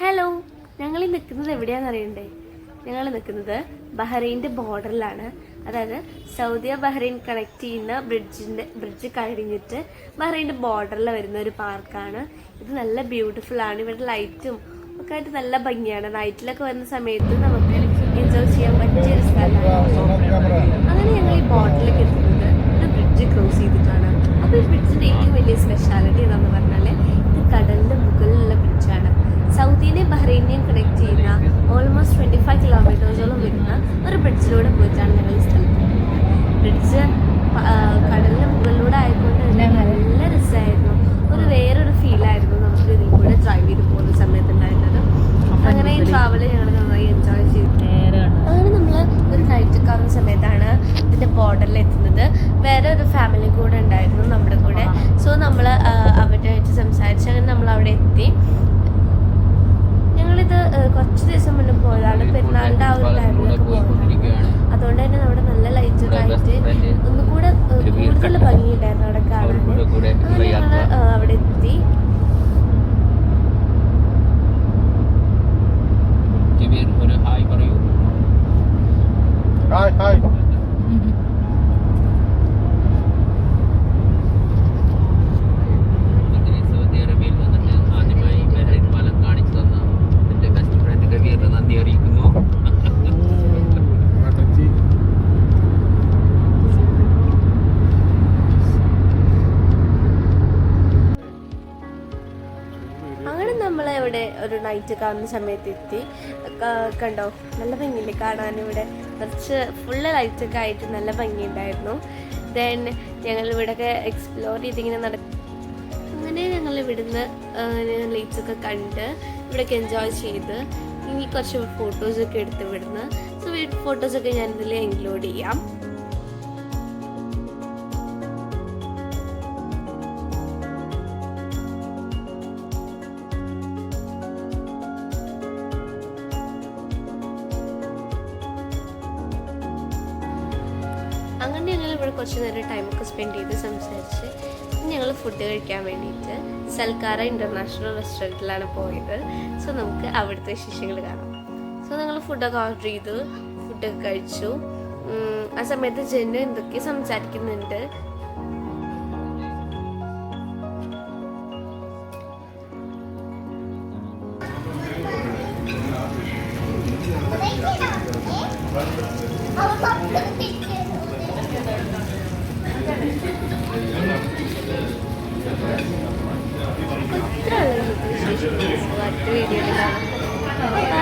Hello, ഞങ്ങൾ നിൽക്കുന്നത് എവിടെയാണെന്ന് അറിയണ്ടേ? ഞങ്ങൾ നിൽക്കുന്നത് ബഹ്റൈൻ്റെ ബോർഡറിലാണ്. അതായത് സൗദി ബഹ്റൈൻ കണക്ട് ചെയ്യുന്ന ബ്രിഡ്ജ് കഴിഞ്ഞിട്ട് ബഹ്റൈൻ്റെ ബോർഡറിൽ വരുന്ന ഒരു പാർക്കാണ്. ഇത് നല്ല ബ്യൂട്ടിഫുൾ ആണ്. ഇവിടെ ലൈറ്റും ഒക്കെ ആയിട്ട് നല്ല ഭംഗിയാണ്. നൈറ്റിലൊക്കെ വരുന്ന സമയത്ത് നമുക്ക് എൻജോയ് ചെയ്യാൻ പറ്റിയൊരു സ്ഥലമാണ്. അങ്ങനെ ഞങ്ങൾ ഈ ബോർഡറിലേക്ക് എത്തുന്നത് ഒരു ബ്രിഡ്ജ് ക്രോസ് ചെയ്തിട്ടാണ്. അപ്പോൾ ഈ ബ്രിഡ്ജിൻ്റെ ഏറ്റവും വലിയ സ്പെഷ്യാലിറ്റി എന്താണെന്ന് പറഞ്ഞാൽ ഇത് കടലിൻ്റെ മുകളിലുള്ള ബ്രിഡ്ജാണ്. സൗദിനെയും ബഹ്റൈനെയും കണക്ട് ചെയ്യുന്ന ഓൾമോസ്റ്റ് 25 കിലോമീറ്റേഴ്സോളം വരുന്ന ഒരു ബ്രിഡ്ജിലൂടെ പോയിട്ടാണ് ഞങ്ങൾ ഈ സ്ഥലത്ത്. ബ്രിഡ്ജ് കടലിൻ്റെ മുകളിലൂടെ ആയതുകൊണ്ട് തന്നെ നല്ല രസമായിരുന്നു. വേറൊരു ഫീലായിരുന്നു നമുക്ക് ഇതിൽ കൂടെ ഡ്രൈവ് ചെയ്ത് പോകുന്ന സമയത്ത് ഉണ്ടായിരുന്നത്. അങ്ങനെ ഈ ട്രാവൽ ഞങ്ങൾ നന്നായി എൻജോയ് ചെയ്തു. അങ്ങനെ നമ്മൾ ഒരു നൈറ്റ് കാണുന്ന സമയത്താണ് ഇതിൻ്റെ ബോർഡറിൽ എത്തുന്നത്. വേറെ ഒരു ഫാമിലി കൂടെ ഉണ്ടായിരുന്നു നമ്മുടെ കൂടെ. സോ നമ്മൾ അവരുമായിട്ട് സംസാരിച്ച് അങ്ങനെ നമ്മൾ അവിടെ എത്തി. ഞങ്ങളിത് കുറച്ച് ദിവസം മുന്നേ പോയതാണ്. പെരുന്നാളിൻ്റെ ആ ഒരു ടൈമിലൊക്കെ പോയതാണ്. അതുകൊണ്ട് തന്നെ നമ്മുടെ നല്ല ലൈറ്റൊക്കെ ആയിട്ട് ഒന്നുകൂടെ കൂടുതൽ ഭംഗിയുണ്ടായിരുന്നു അവിടെ കാണാൻ. അങ്ങനെ ഞങ്ങൾ അവിടെ എത്തി. നമ്മളെവിടെ ഒരു നൈറ്റ് കാണുന്ന സമയത്ത് എത്തി. കണ്ടോ, നല്ല ഭംഗിയില്ലേ കാണാൻ. ഇവിടെ കുറച്ച് ഫുള്ള് ലൈറ്റൊക്കെ ആയിട്ട് നല്ല ഭംഗിയുണ്ടായിരുന്നു. ദെൻ ഞങ്ങൾ ഇവിടെയൊക്കെ എക്സ്പ്ലോർ ചെയ്തിങ്ങനെ അങ്ങനെ ഞങ്ങൾ ഇവിടുന്ന് ലൈറ്റ്സൊക്കെ കണ്ട് ഇവിടെയൊക്കെ എൻജോയ് ചെയ്ത് ഇനി കുറച്ച് ഫോട്ടോസൊക്കെ എടുത്ത് ഇവിടുന്ന്. സോ ഫോട്ടോസൊക്കെ ഞാനിതിൽ ഇൻക്ലൂഡ് ചെയ്യാം. അങ്ങനെ ഞങ്ങൾ ഇവിടെ കുറച്ച് നേരം ടൈമൊക്കെ സ്പെൻഡ് ചെയ്ത് സംസാരിച്ച് ഞങ്ങൾ ഫുഡ് കഴിക്കാൻ വേണ്ടിയിട്ട് സൽക്കാര ഇൻ്റർനാഷണൽ റെസ്റ്റോറൻറ്റിലാണ് പോയത്. സോ നമുക്ക് അവിടുത്തെ വിശേഷങ്ങൾ കാണാം. സോ ഞങ്ങൾ ഫുഡൊക്കെ ഓർഡർ ചെയ്തു, ഫുഡൊക്കെ കഴിച്ചു. ആ സമയത്ത് ജെന്നു എന്തൊക്കെ സംസാരിക്കുന്നുണ്ട്. വീഡിയോയിൽ കാണാം.